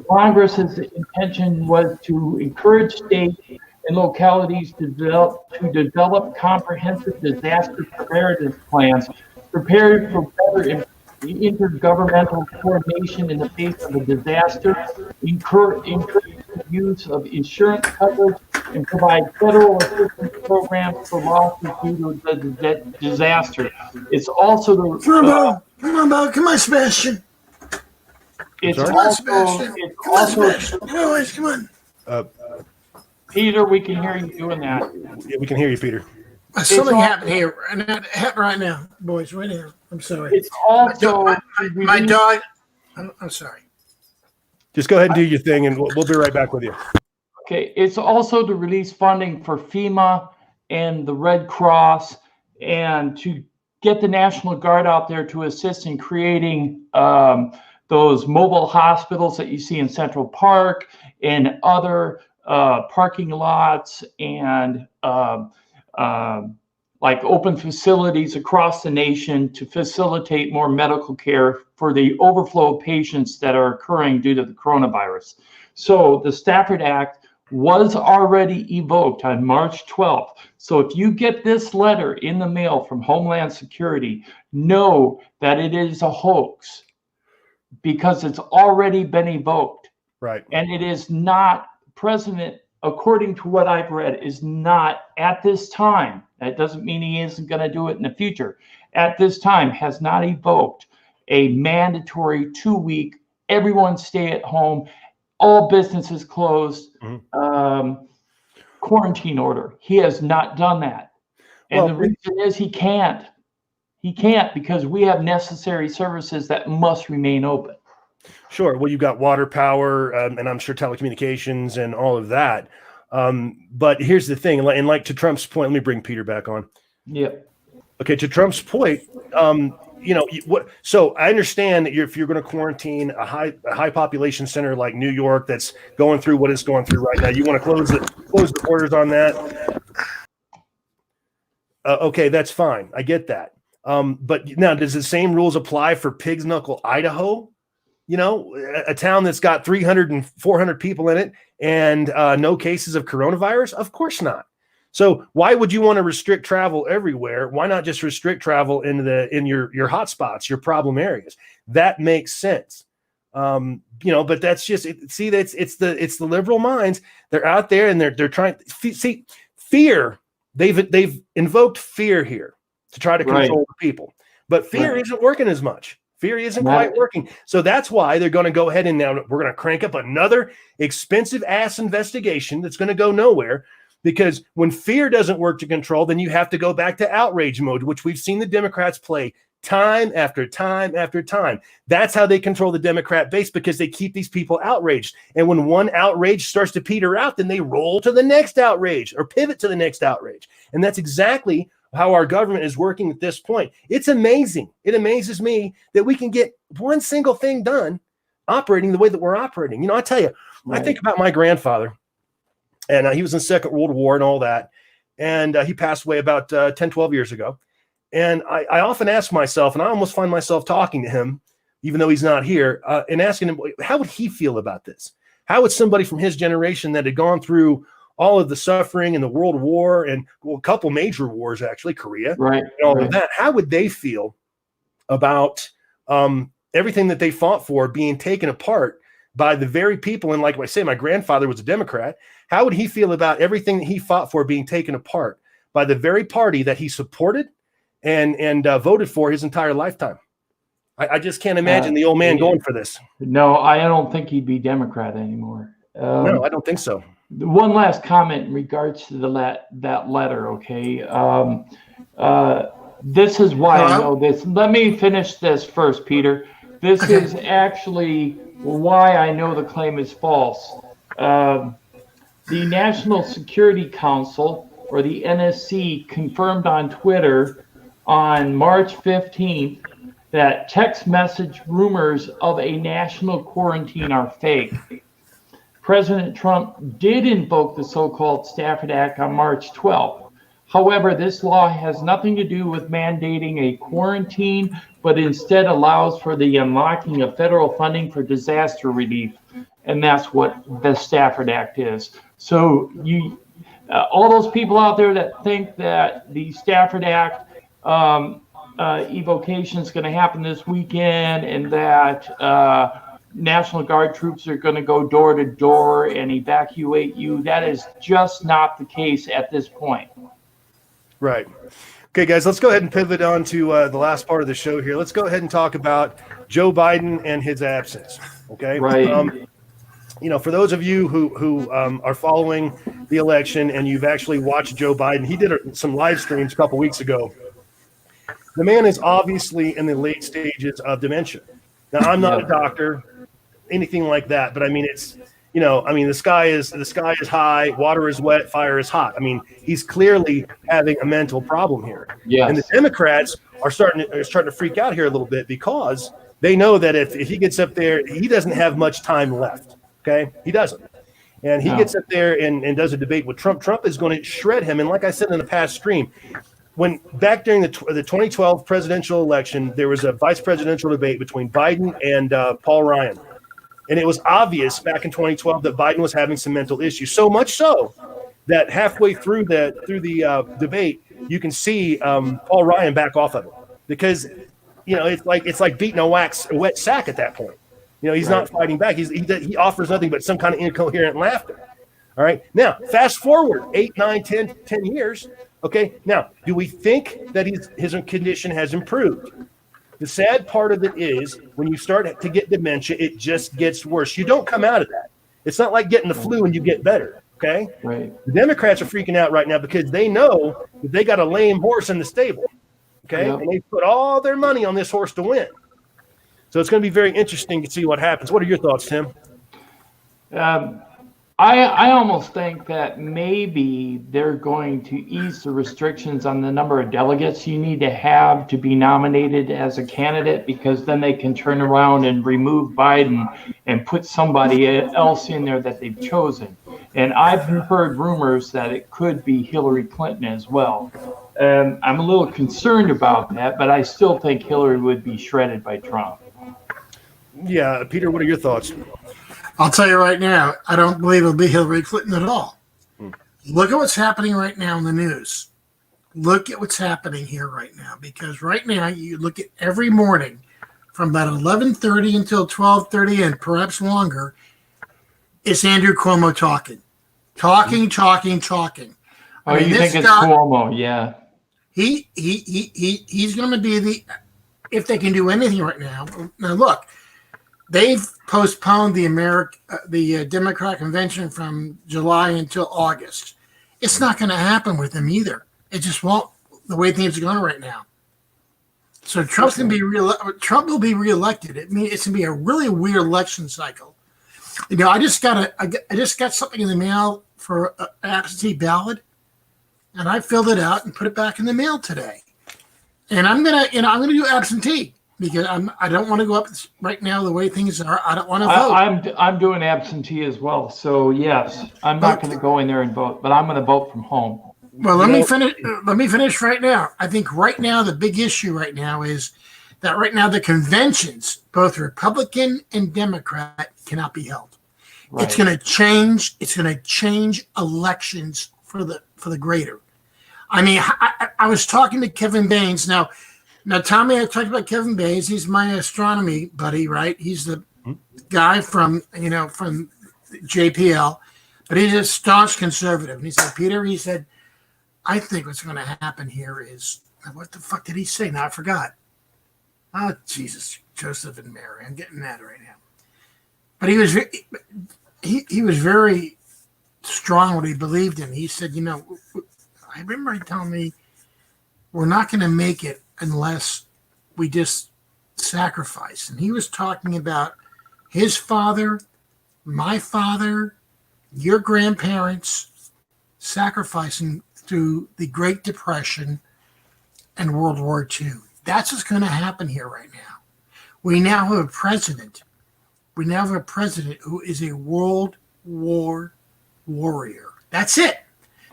Congress's intention was to encourage states and localities to develop comprehensive disaster preparedness plans, prepared for better intergovernmental coordination in the face of a disaster, encourage the use of insurance coverage, and provide federal assistance programs for losses due to the disaster. It's also the Come on, Sebastian. It's Come on, Sebastian. Come on. Peter, we can hear you doing that. Yeah, we can hear you, Peter. Something happened here, and that happened right now, boys. Right now. I'm sorry. It's also my dog. I'm sorry. Just go ahead and do your thing, and we'll be right back with you. Okay, it's also to release funding for FEMA and the Red Cross, and to get the National Guard out there to assist in creating those mobile hospitals that you see in Central Park and other parking lots and like open facilities across the nation to facilitate more medical care for the overflow of patients that are occurring due to the coronavirus. So the Stafford Act was already evoked on March 12th. So if you get this letter in the mail from Homeland Security, know that it is a hoax because it's already been evoked. Right. And it is not, President, according to what I've read, is not at this time. That doesn't mean he isn't going to do it in the future. At this time, has not evoked a mandatory 2-week, everyone stay at home, all businesses closed, quarantine order. He has not done that. And the reason is he can't. He can't because we have necessary services that must remain open. Sure. Well, you've got water, power, and I'm sure telecommunications and all of that. But here's the thing, and like to Trump's point, let me bring Peter back on. Yep. Okay, to Trump's point, so I understand that if you're going to quarantine a high population center like New York that's going through what it's going through right now, you want to close the borders on that. Okay, that's fine. I get that. But now, does the same rules apply for Pigs Knuckle, Idaho? You know, a town that's got 300 and 400 people in it and no cases of coronavirus? Of course not. So why would you want to restrict travel everywhere? Why not just restrict travel in your hot spots, your problem areas? That makes sense. But that's just it's the liberal minds. They're out there and they're trying see fear. They've invoked fear here to try to control the people. But fear isn't working as much. Fear isn't quite working. So that's why they're going to go ahead and now we're going to crank up another expensive ass investigation that's going to go nowhere, because when fear doesn't work to control, then you have to go back to outrage mode, which we've seen the Democrats play time after time after time. That's how they control the Democrat base, because they keep these people outraged. And when one outrage starts to peter out, then they roll to the next outrage or pivot to the next outrage. And that's exactly how our government is working at this point. It's amazing. It amazes me that we can get one single thing done operating the way that we're operating. You know, I tell you, I think about my grandfather, and he was in the Second World War and all that. And he passed away about 10, 12 years ago. And I often ask myself, and I almost find myself talking to him, even though he's not here, and asking him, how would he feel about this? How would somebody from his generation that had gone through all of the suffering in the World War and a couple major wars, actually, Korea, and all of that, how would they feel about everything that they fought for being taken apart by the very people? And like I say, my grandfather was a Democrat. How would he feel about everything that he fought for being taken apart by the very party that he supported and voted for his entire lifetime? I just can't imagine the old man going for this. No, I don't think he'd be Democrat anymore. No, I don't think so. One last comment in regards to that letter, okay? This is why I know this. Let me finish this first, Peter. This is actually why I know the claim is false. The National Security Council, or the NSC, confirmed on Twitter on March 15th that text message rumors of a national quarantine are fake. President Trump did invoke the so-called Stafford Act on March 12th. However, this law has nothing to do with mandating a quarantine, but instead allows for the unlocking of federal funding for disaster relief. And that's what the Stafford Act is. So all those people out there that think that the Stafford Act evocation is going to happen this weekend and that National Guard troops are going to go door to door and evacuate you, that is just not the case at this point. Right. Okay, guys, let's go ahead and pivot on to the last part of the show here. Let's go ahead and talk about Joe Biden and his absence. Okay. Right. For those of you who are following the election and you've actually watched Joe Biden, he did some live streams a couple weeks ago. The man is obviously in the late stages of dementia. Now, I'm not a doctor, anything like that, but I mean, the sky is high, water is wet, fire is hot. I mean, he's clearly having a mental problem here. Yes. And the Democrats are starting to freak out here a little bit because they know that if he gets up there, he doesn't have much time left. Okay, he doesn't. And he gets up there and does a debate with Trump. Trump is going to shred him. And like I said in the past stream, when back during the 2012 presidential election, there was a vice presidential debate between Biden and Paul Ryan. And it was obvious back in 2012 that Biden was having some mental issues. So much so that halfway through the debate, you can see Paul Ryan back off of it because it's like beating a wet sack at that point. He's not fighting back. He offers nothing but some kind of incoherent laughter. All right. Now, fast forward 8, 9, 10 years. Okay. Now, do we think that his condition has improved? The sad part of it is when you start to get dementia, it just gets worse. You don't come out of that. It's not like getting the flu and you get better. Okay. Right. The Democrats are freaking out right now because they know that they got a lame horse in the stable. Okay. Yep. And they put all their money on this horse to win. So it's going to be very interesting to see what happens. What are your thoughts, Tim? I almost think that maybe they're going to ease the restrictions on the number of delegates you need to have to be nominated as a candidate, because then they can turn around and remove Biden and put somebody else in there that they've chosen. And I've heard rumors that it could be Hillary Clinton as well. I'm a little concerned about that, but I still think Hillary would be shredded by Trump. Yeah, Peter, what are your thoughts? I'll tell you right now, I don't believe it'll be Hillary Clinton at all. Look at what's happening right now in the news. Look at what's happening here right now, because right now you look at every morning from about 11:30 until 12:30 and perhaps longer, it's Andrew Cuomo talking. Oh, you think it's Cuomo? Yeah. He's going to be if they can do anything right now. Now look, they've postponed the Democrat convention from July until August. It's not going to happen with them either. It just won't, the way things are going right now. So Trump will be reelected. It's going to be a really weird election cycle. I just got something in the mail for an absentee ballot, and I filled it out and put it back in the mail today. And I'm gonna do absentee because I don't want to go up right now the way things are. I don't want to vote. I'm doing absentee as well. So yes, I'm not going to go in there and vote, but I'm going to vote from home. Well, let me finish right now. I think right now the big issue right now is that right now the conventions, both Republican and Democrat, cannot be held. Right. It's going to change. It's going to change elections for the greater. I mean, I was talking to Kevin Baines. Now, Tommy, I talked about Kevin Baines. He's my astronomy buddy, right? He's the guy from JPL, but he's a staunch conservative. And he said, Peter, I think what's going to happen here is, what the fuck did he say? Now I forgot. Oh, Jesus, Joseph and Mary. I'm getting mad right now. But he was very strong what he believed in. He said, I remember he telling me, we're not going to make it unless we just sacrifice. And he was talking about his father, my father, your grandparents sacrificing through the Great Depression and World War II. That's what's going to happen here right now. We now have a president. We now have a president who is a World War warrior. That's it.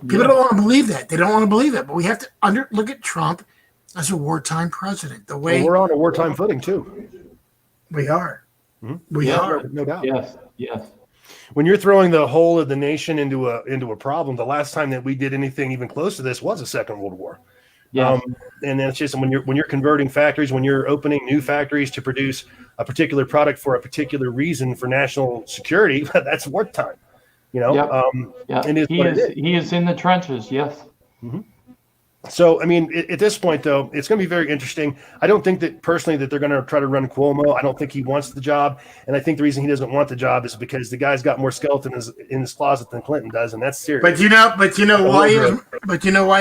People don't want to believe that. They don't want to believe it. But we have to look at Trump as a wartime president. The way we're on a wartime footing too. We are. We are. No doubt. Yes. When you're throwing the whole of the nation into a problem, the last time that we did anything even close to this was a Second World War. Yeah. And then it's just when you're converting factories, when you're opening new factories to produce a particular product for a particular reason for national security, that's wartime. And he is in the trenches. Yes. Mm-hmm. So, I mean, at this point, though, it's going to be very interesting. I don't think that personally that they're going to try to run Cuomo. I don't think he wants the job. And I think the reason he doesn't want the job is because the guy's got more skeletons in his closet than Clinton does. And that's serious. But you know why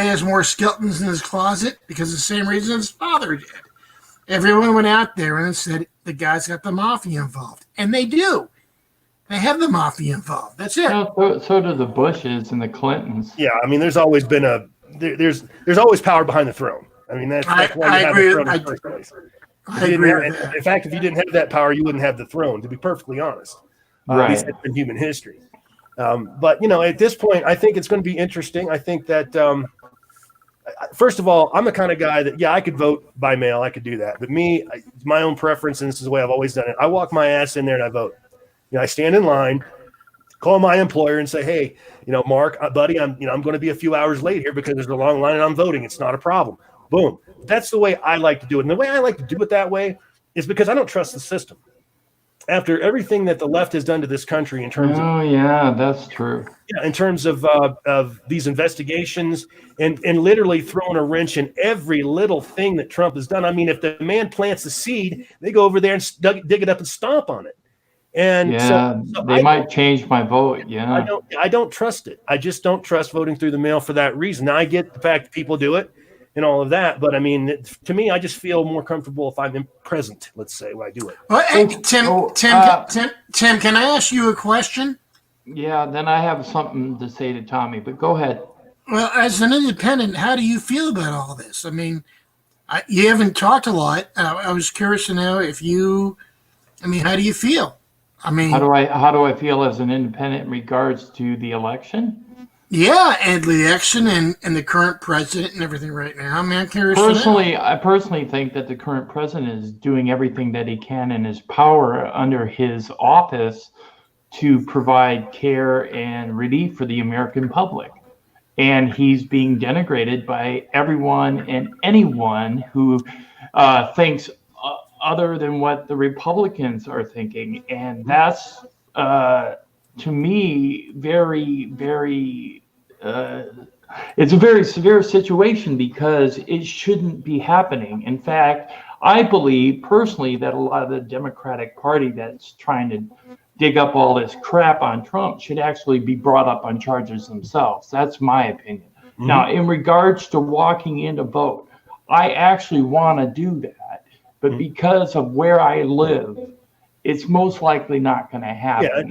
he has more skeletons in his closet? Because the same reason his father did. Everyone went out there and said the guy's got the mafia involved. And they do. They have the mafia involved. That's it. So do the Bushes and the Clintons. Yeah. I mean, there's always been there's always power behind the throne. I mean, that's why you have the throne in the first place. I agree with that. In fact, if you didn't have that power, you wouldn't have the throne, to be perfectly honest. Right. At least that's in human history. But, at this point, I think it's going to be interesting. I think that, first of all, I'm the kind of guy that, I could vote by mail. I could do that. But my own preference, and this is the way I've always done it, I walk my ass in there and I vote. I stand in line, call my employer and say, hey, Mark, buddy, I'm going to be a few hours late here because there's a long line and I'm voting. It's not a problem. Boom. That's the way I like to do it. And the way I like to do it that way is because I don't trust the system. After everything that the left has done to this country in terms that's true. Yeah, in terms of these investigations and literally throwing a wrench in every little thing that Trump has done. I mean, if the man plants a seed, they go over there and dig it up and stomp on it. And so they might change my vote. Yeah, I don't trust it. I just don't trust voting through the mail for that reason. Now, I get the fact that people do it and all of that, but I mean, to me, I just feel more comfortable if I'm present. Let's say when I do it. Well, hey, Tim, can I ask you a question? Yeah, then I have something to say to Tommy, but go ahead. Well, as an independent, how do you feel about all this? I mean, you haven't talked a lot. I was curious to know how do you feel? I mean, how do I feel as an independent in regards to the election? Yeah, and the election and the current president and everything right now. I mean, I'm curious. I personally think that the current president is doing everything that he can in his power under his office to provide care and relief for the American public. And he's being denigrated by everyone and anyone who thinks other than what the Republicans are thinking. And that's, to me, very, very, it's a very severe situation because it shouldn't be happening. In fact, I believe personally that a lot of the Democratic Party that's trying to dig up all this crap on Trump should actually be brought up on charges themselves. That's my opinion. Mm-hmm. Now, in regards to walking in to vote, I actually want to do that. But because of where I live, it's most likely not going to happen. Yeah,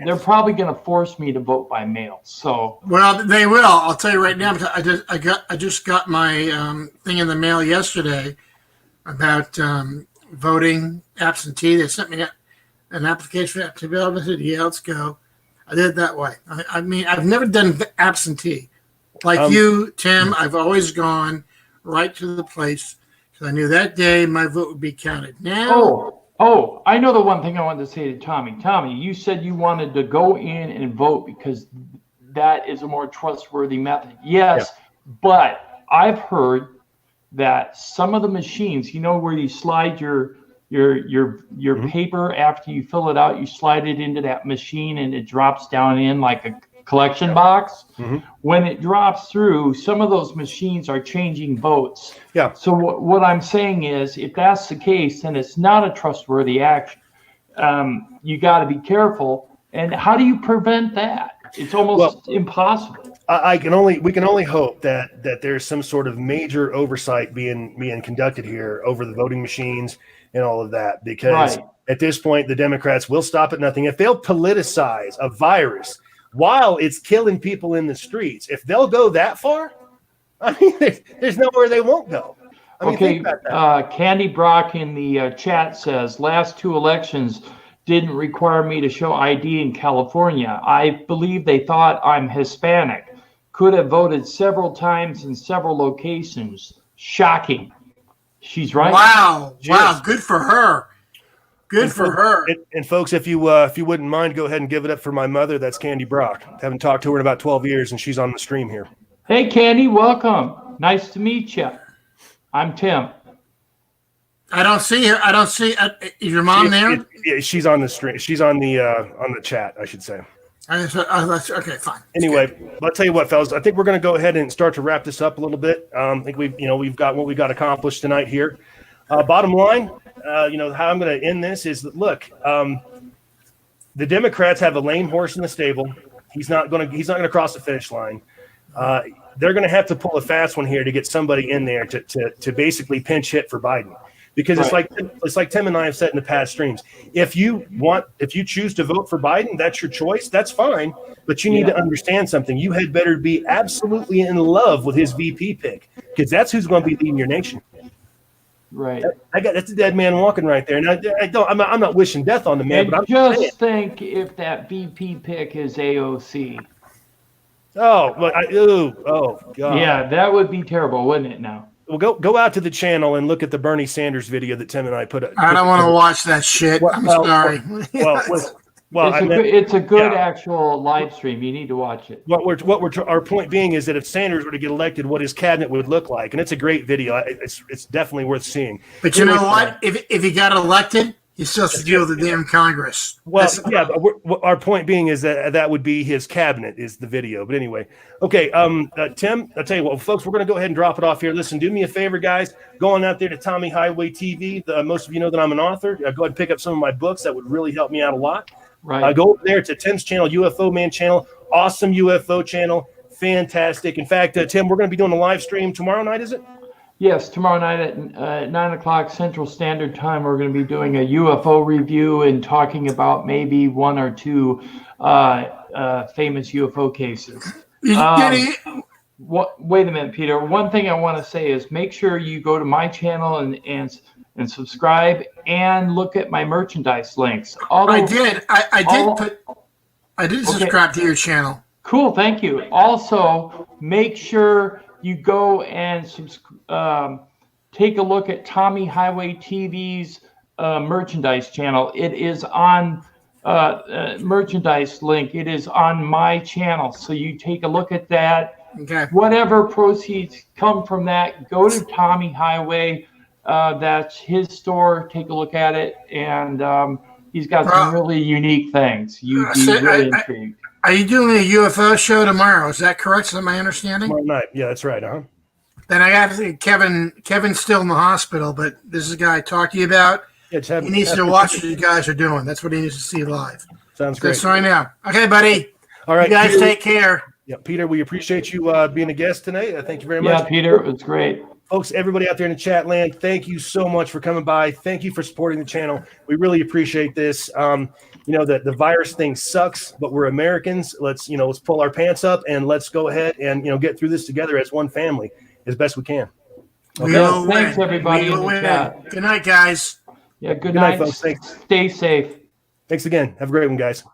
they're probably going to force me to vote by mail. So, well, they will. I'll tell you right now. I just got my thing in the mail yesterday about voting absentee. They sent me an application for absentee. I said, "Yeah, let's go." I did it that way. I mean, I've never done absentee like you, Tim. I've always gone right to the place. I knew that day my vote would be counted. Now, I know the one thing I wanted to say to Tommy. Tommy, you said you wanted to go in and vote because that is a more trustworthy method. Yes, but I've heard that some of the machines, where you slide your paper after you fill it out, you slide it into that machine and it drops down in like a collection box. Mm-hmm. When it drops through, some of those machines are changing votes. Yeah. So what I'm saying is, if that's the case, then it's not a trustworthy action. You got to be careful. And how do you prevent that? It's almost impossible. We can only hope that there's some sort of major oversight being conducted here over the voting machines and all of that, because at this point the Democrats will stop at nothing. If they'll politicize a virus while it's killing people in the streets, if they'll go that far, I mean, there's nowhere they won't go. I mean, okay, Candy Brock in the chat says, last 2 elections didn't require me to show ID in California. I believe they thought I'm Hispanic. Could have voted several times in several locations. Shocking. She's right. Wow. Wow. Good for her. Good for her. And folks, if you wouldn't mind, go ahead and give it up for my mother. That's Candy Brock. Haven't talked to her in about 12 years, and she's on the stream here. Hey, Candy, welcome. Nice to meet you. I'm Tim. I don't see her. I don't see. Is your mom there? Yeah, she's on the stream. She's on the chat, I should say. Okay, fine. Anyway, I'll tell you what, fellas. I think we're going to go ahead and start to wrap this up a little bit. I think we've got what we got accomplished tonight here. Bottom line, how I'm going to end this is that, look, the Democrats have a lame horse in the stable. He's not going to cross the finish line. They're going to have to pull a fast one here to get somebody in there to basically pinch hit for Biden. Because it's like Tim and I have said in the past streams. If you choose to vote for Biden, that's your choice. That's fine. But you need to understand something. You had better be absolutely in love with his VP pick, because that's who's going to be leading your nation. Right. That's a dead man walking right there. And I'm not wishing death on the man. And but I'm just think if that VP pick is AOC. Oh God. Yeah, that would be terrible, wouldn't it? Now. Well, go out to the channel and look at the Bernie Sanders video that Tim and I put up. I don't want to watch that shit. I'm sorry. It's a good actual live stream. You need to watch it. Our point being is that if Sanders were to get elected, what his cabinet would look like, and it's a great video. It's definitely worth seeing. But you know what? If he got elected, he still has to deal with the damn Congress. Well, but our point being is that would be his cabinet is the video. But anyway, okay, Tim, I'll tell you what, folks, we're going to go ahead and drop it off here. Listen, do me a favor, guys. Go on out there to Tommy Highway TV. Most of you know that I'm an author. Go ahead and pick up some of my books. That would really help me out a lot. Right. Go over there to Tim's channel, UFO Man channel. Awesome UFO channel. Fantastic. In fact, Tim, we're going to be doing a live stream tomorrow night, is it? Yes, tomorrow night at 9 o'clock Central Standard Time, we're going to be doing a UFO review and talking about maybe 1 or 2 famous UFO cases. Wait a minute, Peter. One thing I want to say is make sure you go to my channel and subscribe and look at my merchandise links. I did subscribe to your channel. Cool, thank you. Also, make sure you go and take a look at Tommy Highway TV's merchandise channel. It is on merchandise link. It is on my channel. So you take a look at that. Okay. Whatever proceeds come from that, go to Tommy Highway. That's his store. Take a look at it. And he's got some really unique things. You'd be really intrigued. Are you doing a UFO show tomorrow? Is that correct? Is that my understanding? Tomorrow night. Yeah, that's right. Then I got to think Kevin's still in the hospital, but this is a guy I talked to you about. He needs to watch what you guys are doing. That's what he needs to see live. Sounds great. That's right now. Okay, buddy. All right. You guys take care. Yeah, Peter, we appreciate you being a guest tonight. Thank you very much. Yeah, Peter, it was great. Folks, everybody out there in the chat land, thank you so much for coming by. Thank you for supporting the channel. We really appreciate this. The virus thing sucks, but we're Americans. Let's pull our pants up and let's go ahead and get through this together as one family as best we can. Okay. Thanks, everybody in the chat. Good night, guys. Yeah, good night, folks. Thanks. Stay safe. Thanks again. Have a great one, guys.